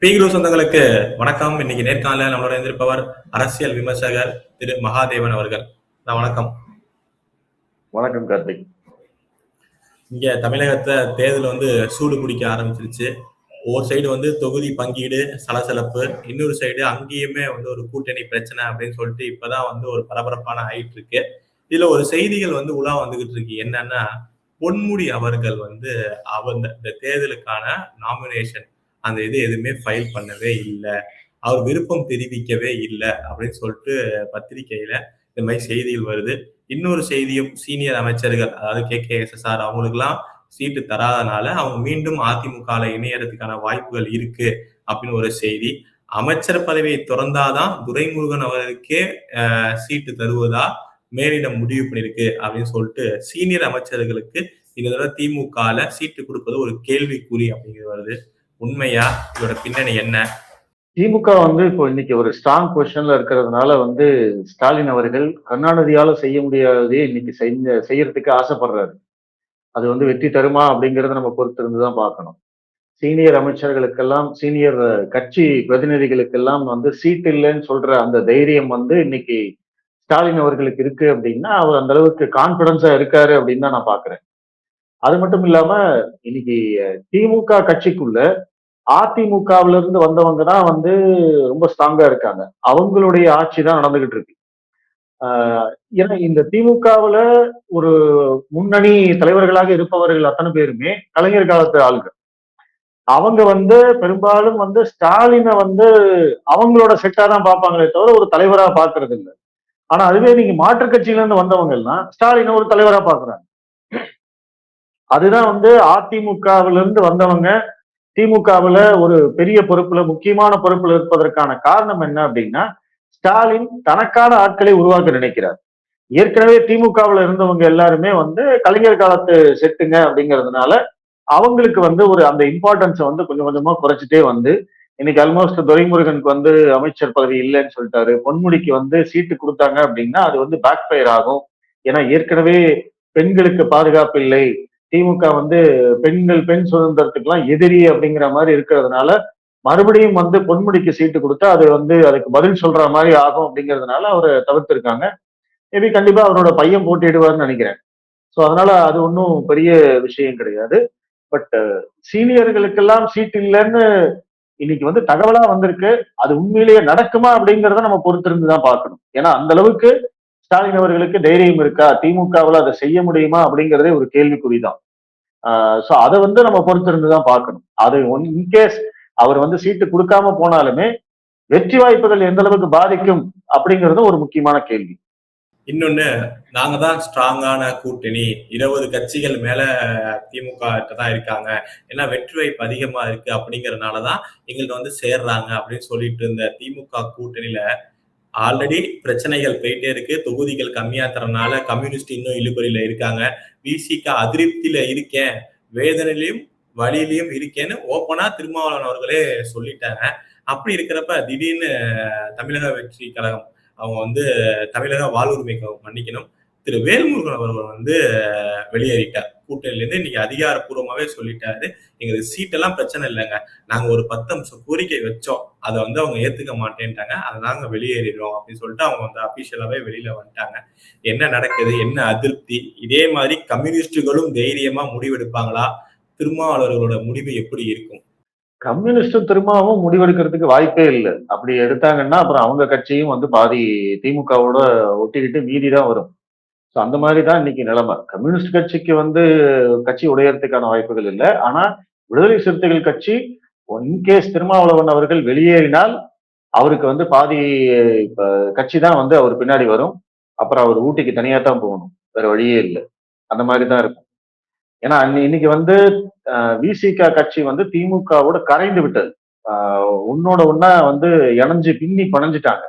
பீக்ரூ சொந்தங்களுக்கு வணக்கம். இன்னைக்கு நேர்காணல நம்மளோட இருந்திருப்பவர் அரசியல் விமர்சகர் திரு மகாதேவன் அவர்கள். வணக்கம். வணக்கம் கார்த்திக். இங்க தமிழகத்துல தேர்தல் சூடு பிடிக்க ஆரம்பிச்சிருச்சு. ஒரு சைடு தொகுதி பங்கீடு சலசலப்பு, இன்னொரு சைடு அங்கேயுமே ஒரு கூட்டணி பிரச்சனை அப்படின்னு சொல்லிட்டு இப்பதான் ஒரு பரபரப்பான ஆயிட்டு இருக்கு. இதுல ஒரு செய்திகள் உலா வந்துகிட்டு இருக்கு. என்னன்னா, பொன்முடி அவர்கள் இந்த தேர்தலுக்கான நாமினேஷன் அந்த எதுவுமே ஃபைல் பண்ணவே இல்லை, அவர் விருப்பம் தெரிவிக்கவே இல்லை அப்படின்னு சொல்லிட்டு பத்திரிகையில இந்த மாதிரி செய்திகள் வருது. இன்னொரு செய்தியும் சீனியர் அமைச்சர்கள், அதாவது KKSSR அவங்களுக்கெல்லாம் சீட்டு தராதனால அவங்க மீண்டும் அதிமுக இணையறதுக்கான வாய்ப்புகள் இருக்கு அப்படின்னு ஒரு செய்தி. அமைச்சர் பதவியை துறந்தாதான் துரைமுருகன் அவர்களுக்கே சீட்டு தருவதா மேலிடம் முடிவு பண்ணிருக்கு அப்படின்னு சொல்லிட்டு சீனியர் அமைச்சர்களுக்கு இந்த தடவை திமுகல சீட்டு கொடுப்பது ஒரு கேள்விக்குறி அப்படிங்கிறது வருது. உண்மையா? இதோட பின்னணி என்ன? திமுக இப்போ இன்னைக்கு ஒரு ஸ்ட்ராங் பொசிஷன்ல இருக்கிறதுனால ஸ்டாலின் அவர்கள் கருணாநிதியால செய்ய முடியாததே இன்னைக்கு செய்யறதுக்கு ஆசைப்படுறாரு. அது வெற்றி தருமா அப்படிங்கறத நம்ம பொறுத்து இருந்துதான் பார்க்கணும். சீனியர் அமைச்சர்களுக்கெல்லாம், சீனியர் கட்சி பிரதிநிதிகளுக்கெல்லாம் சீட் இல்லைன்னு சொல்ற அந்த தைரியம் இன்னைக்கு ஸ்டாலின் அவர்களுக்கு இருக்கு அப்படின்னா அவர் அந்த அளவுக்கு கான்பிடன்ஸா இருக்காரு அப்படின்னு தான் நான் பாக்குறேன். அது மட்டும் இல்லாம இன்னைக்கு திமுக கட்சிக்குள்ள அதிமுகவில இருந்து வந்தவங்க தான் ரொம்ப ஸ்ட்ராங்கா இருக்காங்க. அவங்களுடைய ஆட்சி தான் நடந்துகிட்டு இருக்கு. ஏன்னா இந்த திமுகவுல ஒரு முன்னணி தலைவர்களாக இருப்பவர்கள் அத்தனை பேருமே கலைஞர் காலத்து ஆளுங்க. அவங்க பெரும்பாலும் ஸ்டாலினை அவங்களோட செட்டா தான் பார்ப்பாங்களே தவிர ஒரு தலைவரா பாக்குறது இல்லை. ஆனா அதுவே நீங்க மாற்றுக் கட்சியில இருந்து வந்தவங்க எல்லாம் ஸ்டாலினை ஒரு தலைவரா பாக்குறாங்க. அதுதான் அதிமுகவில இருந்து வந்தவங்க திமுகவுல ஒரு பெரிய பொறுப்புல, முக்கியமான பொறுப்புல இருப்பதற்கான காரணம் என்ன அப்படின்னா, ஸ்டாலின் தனக்கான ஆட்களை உருவாக்க நினைக்கிறார். ஏற்கனவே திமுகவுல இருந்தவங்க எல்லாருமே கலைஞர் காலத்து செட்டுங்க அப்படிங்கிறதுனால அவங்களுக்கு ஒரு அந்த இம்பார்ட்டன்ஸ் கொஞ்சம் கொஞ்சமா குறைச்சிட்டே இன்னைக்கு ஆல்மோஸ்ட் துரைமுருகனுக்கு அமைச்சர் பதவி இல்லைன்னு சொல்லிட்டாரு. பொன்முடிக்கு சீட்டு கொடுத்தாங்க அப்படின்னா அது பேக் ஃபயர் ஆகும். ஏன்னா ஏற்கனவே பெண்களுக்கு பாதுகாப்பு இல்லை, திமுக பெண்கள் பெண் சுதந்திரத்துக்கெல்லாம் எதிரி அப்படிங்கிற மாதிரி இருக்கிறதுனால மறுபடியும் பொன்முடிக்கு சீட்டு கொடுத்தா அது அதுக்கு பதில் சொல்ற மாதிரி ஆகும் அப்படிங்கிறதுனால அவரை தவிர்த்திருக்காங்க. மேபி கண்டிப்பா அவரோட பையன் போட்டியிடுவார்னு நினைக்கிறேன். ஸோ அதனால அது ஒன்றும் பெரிய விஷயம் கிடையாது. பட் சீனியர்களுக்கெல்லாம் சீட் இல்லைன்னு இன்னைக்கு தகவலா வந்திருக்கு. அது உண்மையிலேயே நடக்குமா அப்படிங்கிறத நம்ம பொறுத்திருந்துதான் பார்க்கணும். ஏன்னா அந்த அளவுக்கு ஸ்டாலின் அவர்களுக்கு தைரியம் இருக்கா, திமுகவில் அதை செய்ய முடியுமா அப்படிங்கிறதே ஒரு கேள்விக்குறிதான். சோ அதை நம்ம பொறுத்திருந்துதான் பார்க்கணும். அது இன்கேஸ் அவர் சீட்டு கொடுக்காம போனாலுமே வெற்றி வாய்ப்புகள் எந்த அளவுக்கு பாதிக்கும் அப்படிங்கிறது ஒரு முக்கியமான கேள்வி. இன்னொன்னு, நாங்க தான் ஸ்ட்ராங்கான கூட்டணி, 20 கட்சிகள் மேல திமுக தான் இருக்காங்க, ஏன்னா வெற்றி வாய்ப்பு அதிகமா இருக்கு அப்படிங்கறதுனாலதான் எங்களுக்கு சேர்றாங்க அப்படின்னு சொல்லிட்டு இருந்த திமுக கூட்டணியில ஆல்ரெடி பிரச்சனைகள் போயிட்டே இருக்கு. தொகுதிகள் கம்மியா தரனால கம்யூனிஸ்ட் இன்னும் இழுபறியில இருக்காங்க. விசிக அதிருப்தியில இருக்கேன், வேதனையிலையும் வழியிலையும் இருக்கேன்னு ஓப்பனா திருமாவளவன் அவர்களே சொல்லிட்டாங்க. அப்படி இருக்கிறப்ப திடீர்னு தமிழக வெற்றி கழகம் அவங்க தமிழக வாழ்வுரிமை மன்னிக்கணும், திரு வேல்முருகன் அவர்கள் வெளியேறிட்டார் கூட்டணியிலிருந்து. இன்னைக்கு அதிகாரப்பூர்வமாவே சொல்லிட்டாரு, எங்களுக்கு சீட்டெல்லாம் பிரச்சனை இல்லைங்க, நாங்க ஒரு 10 நிமிஷம் கோரிக்கை வச்சோம், அதை அவங்க ஏத்துக்க மாட்டேன்ட்டாங்க, அதை நாங்க வெளியேறிடுறோம் அப்படின்னு சொல்லிட்டு அவங்க அபிஷியலாவே வெளியில வந்துட்டாங்க. என்ன நடக்குது, என்ன அதிருப்தி? இதே மாதிரி கம்யூனிஸ்டுகளும் தைரியமா முடிவெடுப்பாங்களா? திருமாவளவர்களோட முடிவு எப்படி இருக்கும்? கம்யூனிஸ்டும் திரும்பவும் முடிவெடுக்கிறதுக்கு வாய்ப்பே இல்லை. அப்படி எடுத்தாங்கன்னா அப்புறம் அவங்க கட்சியும் பாதி திமுகவோட ஒட்டிக்கிட்டு மீதிதான் வரும். ஸோ அந்த மாதிரி தான் இன்னைக்கு நிலைமை. கம்யூனிஸ்ட் கட்சிக்கு கட்சி உடையறதுக்கான வாய்ப்புகள் இல்லை. ஆனா விடுதலை சிறுத்தைகள் கட்சி இன்கேஸ் திருமாவளவன் அவர்கள் வெளியேறினால் அவருக்கு பாதி கட்சி தான் அவர் பின்னாடி வரும். அப்புறம் அவர் ஊட்டிக்கு தனியா தான் போகணும், வேற வழியே இல்லை. அந்த மாதிரி தான் இருக்கும். ஏன்னா இன்னைக்கு விசிக கட்சி திமுகவோட கரைந்து விட்டது. உன்னோட ஒன்னா இணைஞ்சு பின்னி பணைஞ்சிட்டாங்க.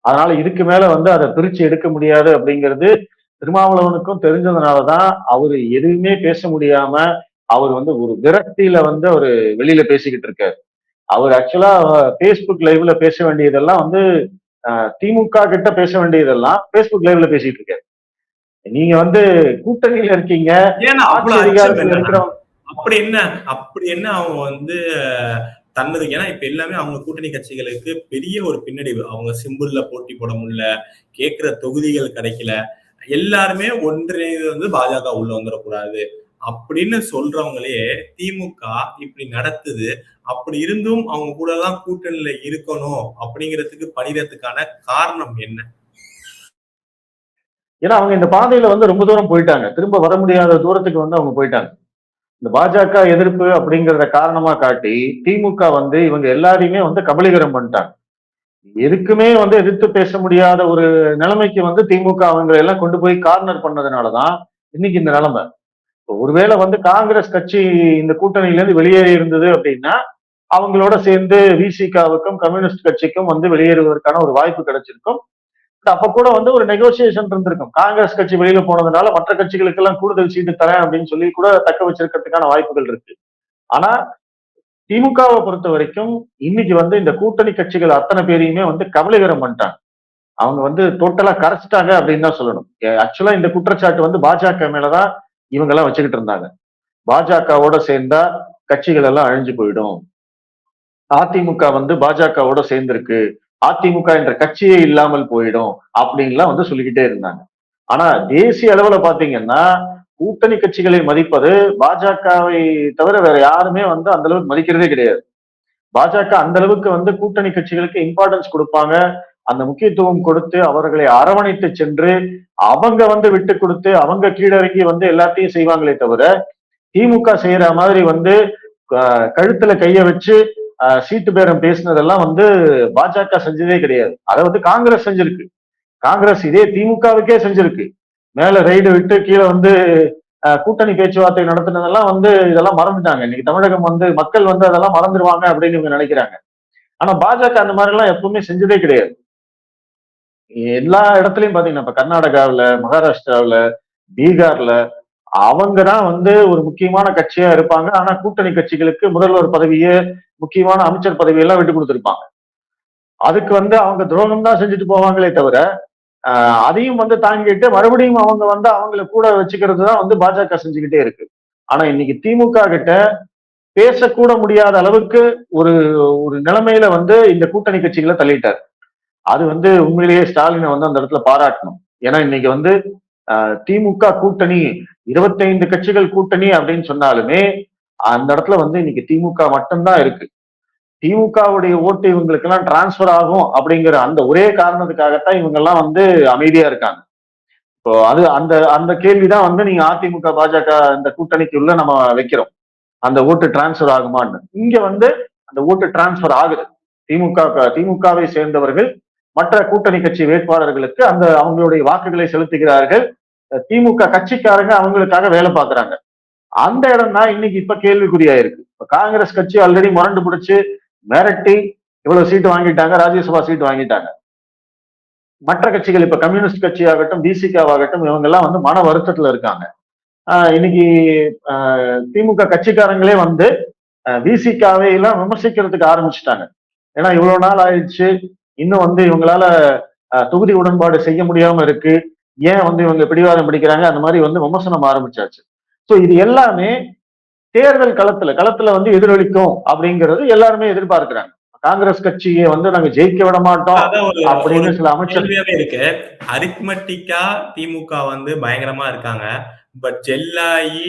அதனால இதுக்கு மேல அதை பிரிச்சு எடுக்க முடியாது அப்படிங்கிறது திருமாவளவனுக்கும் தெரிஞ்சதுனாலதான் அவரு எதுவுமே பேச முடியாம அவர் ஒரு விரக்தியில அவரு வெளியில பேசிக்கிட்டு இருக்காரு. அவர் ஆக்சுவலா பேஸ்புக் லைவ்ல பேச வேண்டியதெல்லாம் திமுக கிட்ட பேச வேண்டியதெல்லாம் பேஸ்புக் லைவ்ல பேசிட்டு இருக்காரு. நீங்க கூட்டணியில இருக்கீங்க, அப்படி என்ன அவங்க தன்னதுக்கு. ஏன்னா இப்ப எல்லாமே அவங்க கூட்டணி கட்சிகளுக்கு பெரிய ஒரு பின்னடைவு. அவங்க சிம்பிள்ல போட்டி போட முடியல, கேட்கிற தொகுதிகள் கிடைக்கல. எல்லாருமே ஒன்றிணைந்து வந்து பாஜக உள்ள வந்துடக்கூடாது அப்படின்னு சொல்றவங்களே திமுக இப்படி நடத்துது. அப்படி இருந்தும் அவங்க கூட தான் கூட்டணியில இருக்கணும் அப்படிங்கிறதுக்கு பணிறதுக்கான காரணம் என்ன? ஏன்னா அவங்க இந்த பாதையில வந்து ரொம்ப தூரம் போயிட்டாங்க. திரும்ப வர முடியாத தூரத்துக்கு வந்து அவங்க போயிட்டாங்க. இந்த பாஜக எதிர்ப்பு அப்படிங்கிறத காரணமா காட்டி திமுக வந்து இவங்க எல்லாரையுமே வந்து கபலீகரம் பண்ணிட்டாங்க. எதுக்குமே வந்து எதிர்த்து பேச முடியாத ஒரு நிலைமைக்கு வந்து திமுக அவங்க எல்லாம் கொண்டு போய் கார்னர் பண்ணதுனாலதான் இன்னைக்கு இந்த நிலைமை. ஒருவேளை வந்து காங்கிரஸ் கட்சி இந்த கூட்டணியில இருந்து வெளியேறி இருந்தது அப்படின்னா அவங்களோட சேர்ந்து விசிகாவுக்கும் கம்யூனிஸ்ட் கட்சிக்கும் வந்து வெளியேறுவதற்கான ஒரு வாய்ப்பு கிடைச்சிருக்கும். அப்ப கூட வந்து ஒரு நெகோசியேஷன் இருந்திருக்கும். காங்கிரஸ் கட்சி வெளியில போனதுனால மற்ற கட்சிகளுக்கு எல்லாம் கூடுதல் சீட்டு தரேன் அப்படின்னு சொல்லி கூட தக்க வச்சிருக்கிறதுக்கான வாய்ப்புகள் இருக்கு. ஆனா திமுகவை பொறுத்த வரைக்கும் இன்னைக்கு வந்து இந்த கூட்டணி கட்சிகள் அத்தனை பேரையுமே வந்து கபலீகரம் பண்ணிட்டாங்க. அவங்க வந்து டோட்டலா கரைச்சிட்டாங்க அப்படின்னு தான் சொல்லணும். ஆக்சுவலா இந்த குற்றச்சாட்டு வந்து பாஜக மேலதான் இவங்க எல்லாம் வச்சுக்கிட்டு இருந்தாங்க. பாஜகவோட சேர்ந்தா கட்சிகள் எல்லாம் அழிஞ்சு போயிடும். அதிமுக வந்து பாஜகவோட சேர்ந்திருக்கு. அதிமுக என்ற கட்சியே இல்லாமல் போயிடும் அப்படின்லாம் வந்து சொல்லிக்கிட்டே இருந்தாங்க. ஆனா தேசிய அளவுல பாத்தீங்கன்னா கூட்டணி கட்சிகளை மதிப்பது பாஜகவை தவிர வேற யாருமே வந்து அந்த அளவுக்கு மதிக்கிறதே கிடையாது. பாஜக அந்த அளவுக்கு வந்து கூட்டணி கட்சிகளுக்கு இம்பார்ட்டன்ஸ் கொடுப்பாங்க. அந்த முக்கியத்துவம் கொடுத்து அவர்களை அரவணைத்து சென்று அவங்க வந்து விட்டு கொடுத்து அவங்க கீழறங்கி வந்து எல்லாத்தையும் செய்வாங்களே தவிர திமுக செய்யற மாதிரி வந்து கழுத்துல கைய வச்சு சீட்டு பேரம் பேசினதெல்லாம் வந்து பாஜக செஞ்சதே கிடையாது. அதை வந்து காங்கிரஸ் செஞ்சிருக்கு. காங்கிரஸ் இதே திமுகவுக்கே செஞ்சிருக்கு. மேல ரைடு விட்டு கீழே வந்து கூட்டணி பேச்சுவார்த்தை நடத்தினதெல்லாம் வந்து இதெல்லாம் மறந்துட்டாங்க. இன்னைக்கு தமிழகம் வந்து மக்கள் வந்து அதெல்லாம் மறந்துடுவாங்க அப்படின்னு இவங்க நினைக்கிறாங்க. ஆனா பாஜக அந்த மாதிரி எல்லாம் எப்பவுமே செஞ்சதே கிடையாது. எல்லா இடத்துலயும் பாத்தீங்கன்னா இப்ப கர்நாடகாவில, மகாராஷ்டிராவில, பீகார்ல அவங்கதான் வந்து ஒரு முக்கியமான கட்சியா இருப்பாங்க. ஆனா கூட்டணி கட்சிகளுக்கு முதல்வர் பதவியே, முக்கியமான அமைச்சர் பதவியெல்லாம் விட்டு கொடுத்திருப்பாங்க. அதுக்கு வந்து அவங்க துரோகம் தான் செஞ்சுட்டு போவாங்களே தவிர அதையும் வந்து தாங்கிட்டு மறுபடியும் அவங்க வந்து அவங்களை கூட வச்சுக்கிறது தான் வந்து பாஜக செஞ்சுக்கிட்டே இருக்கு. ஆனா இன்னைக்கு திமுக கிட்ட பேசக்கூட முடியாத அளவுக்கு ஒரு ஒரு நிலைமையில வந்து இந்த கூட்டணி கட்சிகளை தள்ளிட்டார். அது வந்து உண்மையிலேயே ஸ்டாலினை வந்து அந்த இடத்துல பாராட்டணும். ஏன்னா இன்னைக்கு வந்து திமுக கூட்டணி 25 கட்சிகள் கூட்டணி அப்படின்னு சொன்னாலுமே அந்த இடத்துல வந்து இன்னைக்கு திமுக மட்டும்தான் இருக்கு. திமுகவுடைய ஓட்டு இவங்களுக்கு எல்லாம் டிரான்ஸ்பர் ஆகும் அப்படிங்கிற அந்த ஒரே காரணத்துக்காகத்தான் இவங்க எல்லாம் வந்து அமைதியா இருக்காங்க. இப்போ அது அந்த அந்த கேள்விதான் வந்து நீங்க அதிமுக பாஜக இந்த கூட்டணிக்குள்ள நம்ம வைக்கிறோம். அந்த ஓட்டு டிரான்ஸ்பர் ஆகுமான்னு. இங்க வந்து அந்த ஓட்டு டிரான்ஸ்பர் ஆகுது. திமுகவை சேர்ந்தவர்கள் மற்ற கூட்டணி கட்சி வேட்பாளர்களுக்கு அந்த அவங்களுடைய வாக்குகளை செலுத்துகிறார்கள். திமுக கட்சிக்காரங்க அவங்களுக்காக வேலை பார்க்கறாங்க. அந்த இடம் தான் இன்னைக்கு இப்ப கேள்விக்குறியா இருக்கு. இப்ப காங்கிரஸ் கட்சி ஆல்ரெடி முரண்டு பிடிச்சு மிரட்டி இவ்வளவு சீட்டு வாங்கிட்டாங்க, ராஜ்யசபா சீட்டு வாங்கிட்டாங்க. மற்ற கட்சிகள் இப்ப கம்யூனிஸ்ட் கட்சி ஆகட்டும், பிசிகாவாகட்டும் இவங்க எல்லாம் வந்து மன வருத்தத்துல இருக்காங்க. இன்னைக்கு திமுக கட்சிக்காரங்களே வந்து விசிகாவை எல்லாம் விமர்சிக்கிறதுக்கு ஆரம்பிச்சுட்டாங்க. ஏன்னா இவ்வளவு நாள் ஆயிடுச்சு, இன்னும் வந்து இவங்களால தொகுதி உடன்பாடு செய்ய முடியாம இருக்கு, ஏன் வந்து இவங்க பிடிவாதம் பிடிக்கிறாங்க, அந்த மாதிரி வந்து விமர்சனம் ஆரம்பிச்சாச்சு. சோ இது எல்லாமே தேர்தல் களத்துல வந்து எதிரொலிக்கும் அப்படிங்கிறது எல்லாருமே எதிர்பார்க்கிறாங்க. காங்கிரஸ் கட்சியை வந்து நாங்க ஜெயிக்க விட மாட்டோம் அப்படின்னு சில அமைச்சர் இருக்கு. அரித்மெட்டிக்கா திமுக வந்து பயங்கரமா இருக்காங்க. பட் ஜெல்லாயி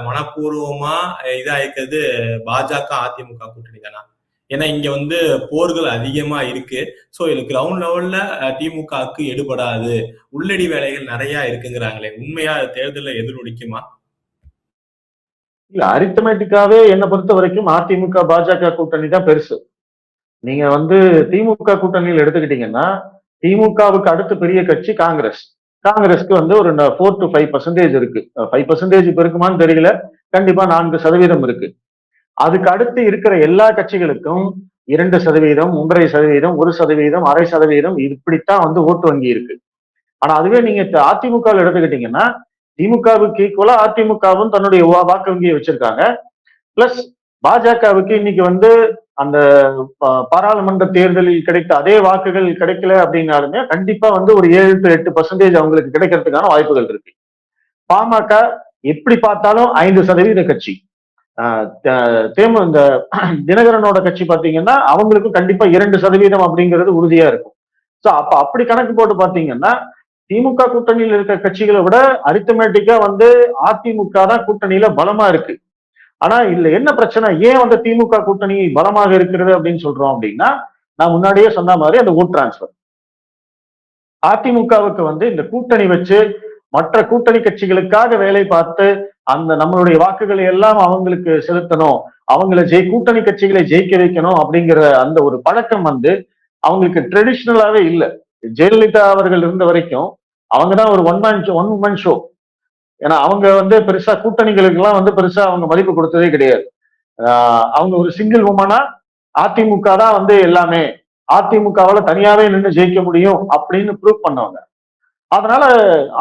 மனப்பூர்வமா இதா இருக்கிறது பாஜக அதிமுக கூட்டணி தானா? ஏன்னா இங்க வந்து போர்கள் அதிகமா இருக்கு. சோ இது கிரவுண்ட் லெவல்ல திமுகவுக்கு எடுபடாது, உள்ளடி வேலைகள் நிறைய இருக்குங்கிறாங்களே, உண்மையா தேர்தலில் எதிரொலிக்குமா? இல்ல அரித்தமேட்டிக்காவே என்னை பொறுத்த வரைக்கும் அதிமுக பாஜக கூட்டணி தான் பெருசு. நீங்க வந்து திமுக கூட்டணியில் எடுத்துக்கிட்டீங்கன்னா திமுகவுக்கு அடுத்த பெரிய கட்சி காங்கிரஸ். காங்கிரஸ்க்கு வந்து ஒரு 4 to 5% இருக்கு. 5% இப்ப இருக்குமான்னு தெரியல. கண்டிப்பா 4% இருக்கு. அதுக்கு அடுத்து இருக்கிற எல்லா கட்சிகளுக்கும் 2%, 1.5%, 1%, 0.5% இப்படித்தான் வந்து ஓட்டு வங்கி இருக்கு. ஆனா அதுவே நீங்க அதிமுக எடுத்துக்கிட்டீங்கன்னா திமுகவுக்கு ஈக்குவலா அதிமுகவும் தன்னுடைய வாக்கு வங்கியை வச்சிருக்காங்க. பிளஸ் பாஜகவுக்கு இன்னைக்கு வந்து அந்த பாராளுமன்ற தேர்தலில் கிடைத்த அதே வாக்குகள் கிடைக்கல அப்படின்னாலுமே கண்டிப்பா வந்து ஒரு 7 to 8% அவங்களுக்கு கிடைக்கிறதுக்கான வாய்ப்புகள் இருக்கு. பாமக எப்படி பார்த்தாலும் 5% கட்சி. இந்த தினகரனோட கட்சி பாத்தீங்கன்னா அவங்களுக்கும் கண்டிப்பா 2% அப்படிங்கிறது உறுதியா இருக்கும். சோ அப்ப அப்படி கணக்கு போட்டு பாத்தீங்கன்னா திமுக கூட்டணியில் இருக்க கட்சிகளை விட அரித்தமேட்டிக்கா வந்து அதிமுக தான் கூட்டணியில பலமா இருக்கு. ஆனா இதுல என்ன பிரச்சனை, ஏன் வந்து திமுக கூட்டணி பலமாக இருக்கிறது அப்படின்னு சொல்றோம் அப்படின்னா, நான் முன்னாடியே சொன்ன மாதிரி அந்த ஓட் டிரான்ஸ்பர். அதிமுகவுக்கு வந்து இந்த கூட்டணி வச்சு மற்ற கூட்டணி கட்சிகளுக்காக வேலை பார்த்து அந்த நம்மளுடைய வாக்குகளை எல்லாம் அவங்களுக்கு செலுத்தணும், அவங்கள கூட்டணி கட்சிகளை ஜெயிக்க வைக்கணும் அப்படிங்கிற அந்த ஒரு பழக்கம் வந்து அவங்களுக்கு ட்ரெடிஷ்னலாவே இல்ல. ஜெயலலிதா அவர்கள் இருந்த வரைக்கும் அவங்கதான் ஒரு ஒன் உமன் ஷோ. ஏன்னா அவங்க வந்து பெருசா கூட்டணிகளுக்கு எல்லாம் வந்து பெருசா அவங்க மதிப்பு கொடுத்ததே கிடையாது. அவங்க ஒரு சிங்கிள் உமனா அதிமுக தான் வந்து எல்லாமே, அதிமுகவால தனியாவே நின்று ஜெயிக்க முடியும் அப்படின்னு ப்ரூவ் பண்ணவங்க. அதனால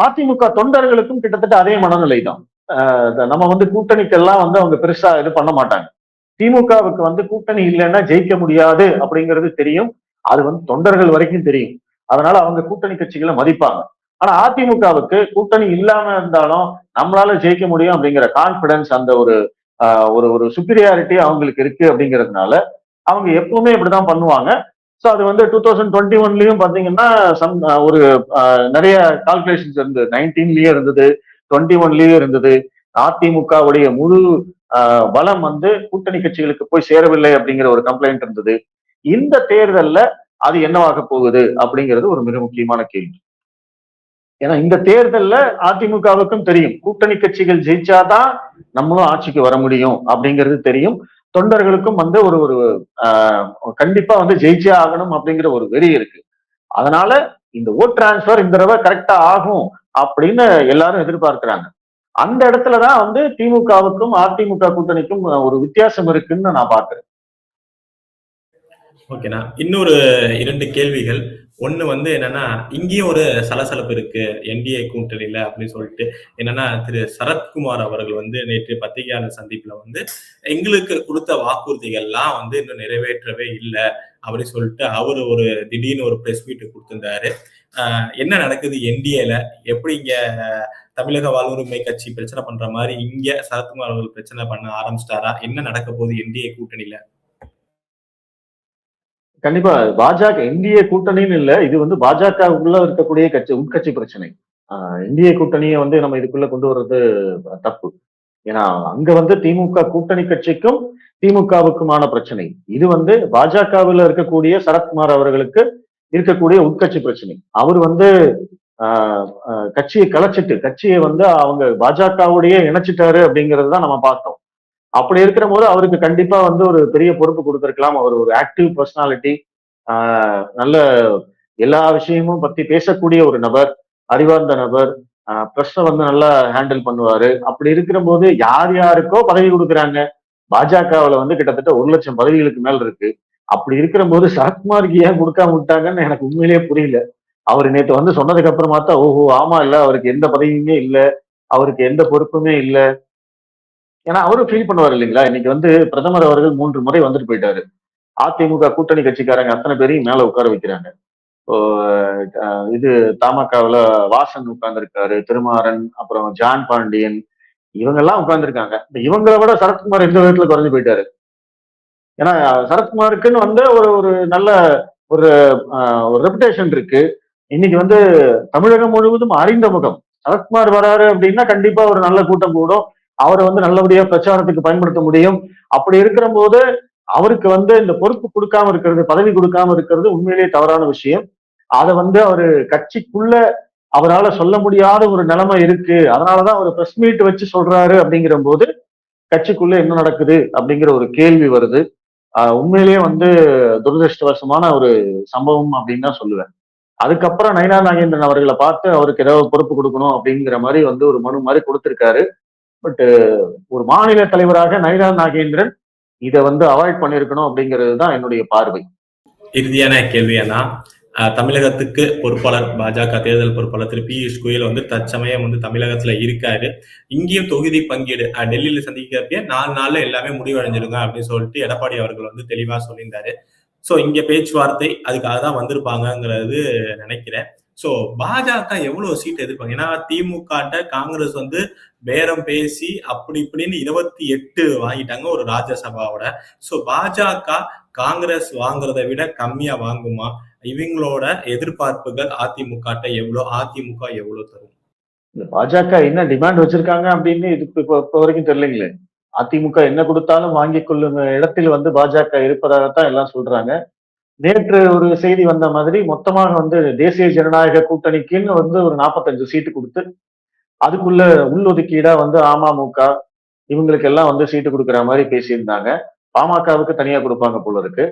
அதிமுக தொண்டர்களுக்கும் கிட்டத்தட்ட அதே மனநிலை தான். நம்ம வந்து கூட்டணிக்கெல்லாம் வந்து அவங்க பெருசா இது பண்ண மாட்டாங்க. திமுகவுக்கு வந்து கூட்டணி இல்லைன்னா ஜெயிக்க முடியாது அப்படிங்கிறது தெரியும். அது வந்து தொண்டர்கள் வரைக்கும் தெரியும். அதனால அவங்க கூட்டணி கட்சிகளை மதிப்பாங்க. ஆனா அதிமுகவுக்கு கூட்டணி இல்லாம இருந்தாலும் நம்மளால ஜெயிக்க முடியும் அப்படிங்கிற கான்பிடன்ஸ், அந்த ஒரு ஒரு ஒரு சுப்பீரியாரிட்டி அவங்களுக்கு இருக்கு அப்படிங்கிறதுனால அவங்க எப்பவுமே இப்படிதான் பண்ணுவாங்க. சோ அது வந்து 2021லயும் பாத்தீங்கன்னா ஒரு நிறைய கால்குலேஷன்ஸ் இருந்தது. 19லயும் இருந்தது, 21லயும் இருந்தது. அதிமுகவுடைய முழு பலம் வந்து கூட்டணி கட்சிகளுக்கு போய் சேரவில்லை அப்படிங்கிற ஒரு கம்ப்ளைண்ட் இருந்தது. இந்த தேர்தல்ல அது என்னவாக போகுது அப்படிங்கிறது ஒரு மிக முக்கியமான கேள்வி. ஏன்னா இந்த தேர்தல்ல அதிமுகவுக்கும் தெரியும், கூட்டணி கட்சிகள் ஜெயிச்சாதான் நம்மளும் ஆட்சிக்கு வர முடியும் அப்படிங்கிறது தெரியும். தொண்டர்களுக்கும் வந்து ஒரு ஒரு கண்டிப்பா வந்து ஜெயிச்சே ஆகணும் அப்படிங்கிற ஒரு வெறி இருக்கு. அதனால இந்த ஓட் டிரான்ஸ்பர் இந்த தடவை கரெக்டா ஆகும் அப்படின்னு எல்லாரும் எதிர்பார்க்கிறாங்க. அந்த இடத்துலதான் வந்து திமுகவுக்கும் அதிமுக கூட்டணிக்கும் ஒரு வித்தியாசம் இருக்குன்னு நான் பாக்குறேன். ஓகேண்ணா. இன்னொரு 2 கேள்விகள். ஒண்ணு வந்து என்னன்னா, இங்கேயும் ஒரு சலசலப்பு இருக்கு என்டிஏ கூட்டணியில அப்படின்னு சொல்லிட்டு. என்னன்னா, திரு சரத்குமார் அவர்கள் வந்து நேற்று பத்திரிகையாளர் சந்திப்புல வந்து, எங்களுக்கு குடுத்த வாக்குறுதிகள்லாம் வந்து இன்னும் நிறைவேற்றவே இல்ல அப்படின்னு சொல்லிட்டு அவரு ஒரு திடீர்னு ஒரு பிரஸ் மீட் குடுத்திருந்தாரு. என்ன நடக்குது என்டிஏல? எப்படி இங்க தமிழக வாழ்வுரிமை கட்சி பிரச்சனை பண்ற மாரி இங்க சரத்குமார் அவர்கள் பிரச்சனை பண்ண ஆரம்பிச்சிட்டாரா? என்ன நடக்க போகுது என்டிஏ கூட்டணியில? கண்டிப்பா பாஜக இந்திய கூட்டணின்னு இல்ல, இது வந்து பாஜகவுக்குள்ள இருக்கக்கூடிய கட்சி உட்கட்சி பிரச்சனை. இந்திய கூட்டணியை வந்து நம்ம இதுக்குள்ள கொண்டு வர்றது தப்பு. ஏன்னா அங்க வந்து திமுக கூட்டணி கட்சிக்கும் திமுகவுக்குமான பிரச்சனை. இது வந்து பாஜகவில் இருக்கக்கூடிய சரத்குமார் அவர்களுக்கு இருக்கக்கூடிய உட்கட்சி பிரச்சனை. அவர் வந்து கட்சியை கலைச்சிட்டு கட்சியை வந்து அவங்க பாஜகவுடைய இணைச்சிட்டாரு அப்படிங்கிறது தான் நம்ம பார்த்தோம். அப்படி இருக்கிற போது அவருக்கு கண்டிப்பா வந்து ஒரு பெரிய பொறுப்பு கொடுத்திருக்கலாம். அவர் ஒரு ஆக்டிவ் பர்சனாலிட்டி, நல்ல எல்லா விஷயமும் பத்தி பேசக்கூடிய ஒரு நபர், அறிவார்ந்த நபர், பிரஸ்ஸை வந்து நல்லா ஹேண்டில் பண்ணுவாரு. அப்படி இருக்கிற போது யார் யாருக்கோ பதவி கொடுக்குறாங்க. பாஜகவுல வந்து கிட்டத்தட்ட 1,00,000 பதவிகளுக்கு மேல் இருக்கு. அப்படி இருக்கிற போது சரத்குமாருக்கு ஏன் கொடுக்காம விட்டாங்கன்னு எனக்கு உண்மையிலேயே புரியல. அவர் நேற்று வந்து சொன்னதுக்கு அப்புறமா தான் ஓஹோ ஆமா இல்ல, அவருக்கு எந்த பதவியுமே இல்ல, அவருக்கு எந்த பொறுப்புமே இல்ல. ஏன்னா அவரும் ஃபீல் பண்ணுவார் இல்லைங்களா? இன்னைக்கு வந்து பிரதமர் அவர்கள் 3 முறை வந்துட்டு போயிட்டாரு. அதிமுக கூட்டணி கட்சிக்காரங்க அத்தனை பேரையும் மேல உட்கார வைக்கிறாங்க. இது தமாகவுல வாசன் உட்கார்ந்திருக்காரு, திருமாறன், அப்புறம் ஜான் பாண்டியன், இவங்க எல்லாம் உட்கார்ந்துருக்காங்க. இவங்களை விட சரத்குமார் எந்த விதத்துல குறைஞ்சு போயிட்டாரு? ஏன்னா சரத்குமாருக்குன்னு வந்து ஒரு ஒரு நல்ல ஒரு ஒரு ரெப்புடேஷன் இருக்கு. இன்னைக்கு வந்து தமிழகம் முழுவதும் அறிந்த முகம். சரத்குமார் வராரு அப்படின்னா கண்டிப்பா ஒரு நல்ல கூட்டம் கூடும். அவரை வந்து நல்லபடியா பிரச்சாரத்துக்கு பயன்படுத்த முடியும். அப்படி இருக்கிற போது அவருக்கு வந்து இந்த பொறுப்பு கொடுக்காம இருக்கிறது, பதவி கொடுக்காம இருக்கிறது உண்மையிலேயே தவறான விஷயம். அதை வந்து அவரு கட்சிக்குள்ள அவரால் சொல்ல முடியாத ஒரு நிலைமை இருக்கு. அதனாலதான் அவர் பிரஸ் மீட் வச்சு சொல்றாரு அப்படிங்கிற போது கட்சிக்குள்ள என்ன நடக்குது அப்படிங்கிற ஒரு கேள்வி வருது. உண்மையிலேயே வந்து துரதிருஷ்டவசமான ஒரு சம்பவம் அப்படின்னு தான் சொல்லுவேன். அதுக்கப்புறம் நயினார் நாகேந்திரன் அவர்களை பார்த்து அவருக்கு ஏதாவது பொறுப்பு கொடுக்கணும் அப்படிங்கிற மாதிரி வந்து ஒரு மனு மாதிரி கொடுத்திருக்காரு. பட் ஒரு மாநில தலைவராக நயினார் நாகேந்திரன் இதை வந்து அவாய்ட் பண்ணிருக்கணும் அப்படிங்கிறது தான் என்னுடைய பார்வை. இறுதியான கேள்வியானா, தமிழகத்துக்கு பொறுப்பாளர் பாஜக தேர்தல் பொறுப்பாளர் திரு பியூஷ் கோயல் வந்து தற்சமயம் வந்து தமிழகத்துல இருக்காரு. இங்கேயும் தொகுதி பங்கீடு டெல்லியில சந்திக்கிறப்ப 4 நாள்ல எல்லாமே முடிவடைஞ்சிருங்க அப்படின்னு சொல்லிட்டு எடப்பாடி அவர்கள் வந்து தெளிவா சொல்லியிருந்தாரு. சோ இங்க பேச்சுவார்த்தை அதுக்காக தான் வந்திருப்பாங்கங்கிறது நினைக்கிறேன். சோ பாஜக எவ்வளவு சீட் எதிர்ப்பாங்க? ஏன்னா திமுகட்ட காங்கிரஸ் வந்து பேரம் பேசி அப்படி இப்படின்னு 28 வாங்கிட்டாங்க ஒரு ராஜ்யசபாவோட. சோ பாஜக காங்கிரஸ் வாங்குறதை விட கம்மியா வாங்குமா? இவங்களோட எதிர்பார்ப்புகள் அதிமுகட்ட எவ்வளவு? அதிமுக எவ்வளவு தரும்? இந்த பாஜக என்ன டிமாண்ட் வச்சிருக்காங்க அப்படின்னு இது இப்ப வரைக்கும் தெரியலைங்களே. அதிமுக என்ன கொடுத்தாலும் வாங்கிக் கொள்ளும் இடத்தில் வந்து பாஜக இருப்பதாகத்தான் எல்லாம் சொல்றாங்க. நேற்று ஒரு செய்தி வந்த மாதிரி மொத்தமாக வந்து தேசிய ஜனநாயக கூட்டணிக்குன்னு வந்து ஒரு 45 சீட்டு கொடுத்து அதுக்குள்ள உள்ஒதுக்கீடா வந்து அமமுக இவங்களுக்கு எல்லாம் வந்து சீட்டு கொடுக்குற மாதிரி பேசியிருந்தாங்க. பாமகவுக்கு தனியா கொடுப்பாங்க போல இருக்கு.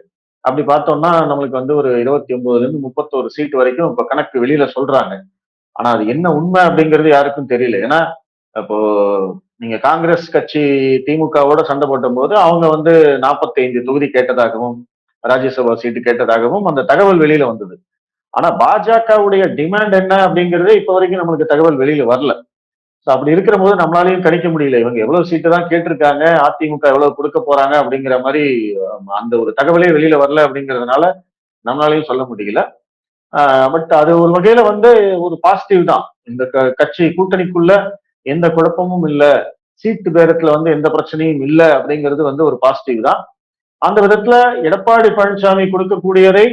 அப்படி பார்த்தோம்னா நம்மளுக்கு வந்து ஒரு 29ல இருந்து 31 சீட் வரைக்கும் இப்ப கணக்கு வெளியில சொல்றாங்க. ஆனா அது என்ன உண்மை அப்படிங்கிறது யாருக்கும் தெரியல. ஏன்னா இப்போ நீங்க காங்கிரஸ் கட்சி திமுகவோட சண்டை போட்ட போது அவங்க வந்து 45 தொகுதி கேட்டதாகவும் ராஜ்யசபா சீட்டு கேட்டதாகவும் அந்த தகவல் வெளியில வந்தது. ஆனா பாஜகவுடைய டிமாண்ட் என்ன அப்படிங்கறதே இப்ப வரைக்கும் நம்மளுக்கு தகவல் வெளியில வரல. சோ அப்படி இருக்கிற போது நம்மளாலையும் கணிக்க முடியல. இவங்க எவ்வளவு சீட்டு தான் கேட்டிருக்காங்க, அதிமுக எவ்வளவு கொடுக்க போறாங்க அப்படிங்கிற மாதிரி அந்த ஒரு தகவலே வெளியில வரல அப்படிங்கறதுனால நம்மளாலையும் சொல்ல முடியல. பட் அது ஒரு வகையில வந்து ஒரு பாசிட்டிவ் தான். இந்த கட்சி கூட்டணிக்குள்ள எந்த குழப்பமும் இல்ல, சீட்டு பேரத்துல வந்து எந்த பிரச்சனையும் இல்ல அப்படிங்கிறது வந்து ஒரு பாசிட்டிவ் தான். அந்த விதத்துல எடப்பாடி பழனிசாமி கொடுக்கக்கூடியதை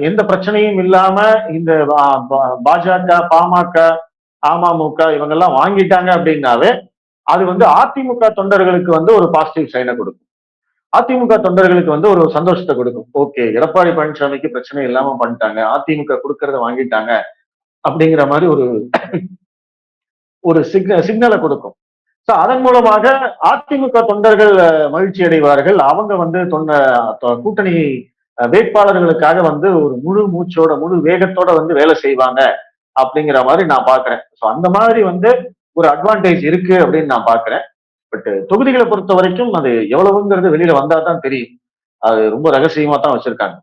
எந்த பிரச்சனையும் இல்லாம இந்த பாஜக, பாமக, அமமுக இவங்கெல்லாம் வாங்கிட்டாங்க அப்படின்னாவே அது வந்து அதிமுக தொண்டர்களுக்கு வந்து ஒரு பாசிட்டிவ் சைனை கொடுக்கும். அதிமுக தொண்டர்களுக்கு வந்து ஒரு சந்தோஷத்தை கொடுக்கும். ஓகே, எடப்பாடி பழனிசாமிக்கு பிரச்சனை இல்லாம பண்ணிட்டாங்க, அதிமுக கொடுக்கறத வாங்கிட்டாங்க அப்படிங்கிற மாதிரி ஒரு ஒரு சிக்னலை கொடுக்கும். சோ அதன் மூலமாக அதிமுக தொண்டர்கள் மகிழ்ச்சி அடைவார்கள். அவங்க வந்து கூட்டணி வேட்பாளர்களுக்காக வந்து ஒரு முழு மூச்சோட முழு வேகத்தோட வந்து வேலை செய்வாங்க அப்படிங்கிற மாதிரி நான் பாக்குறேன். சோ அந்த மாதிரி வந்து ஒரு அட்வான்டேஜ் இருக்கு அப்படின்னு நான் பாக்குறேன். பட் தொகுதிகளை பொறுத்த வரைக்கும் அது எவ்வளவுங்கிறது வெளியில வந்தா தான் தெரியும். அது ரொம்ப ரகசியமா தான் வச்சிருக்காங்க.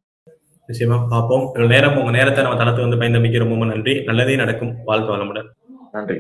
நிச்சயமா பார்ப்போம். இவ்வளவு நேரம் உங்க நேரத்தை நம்ம தளத்து வந்து பயந்தமைக்கு ரொம்ப நன்றி. நல்லதே நடக்கும். வாழ்க வளமுடன். நன்றி.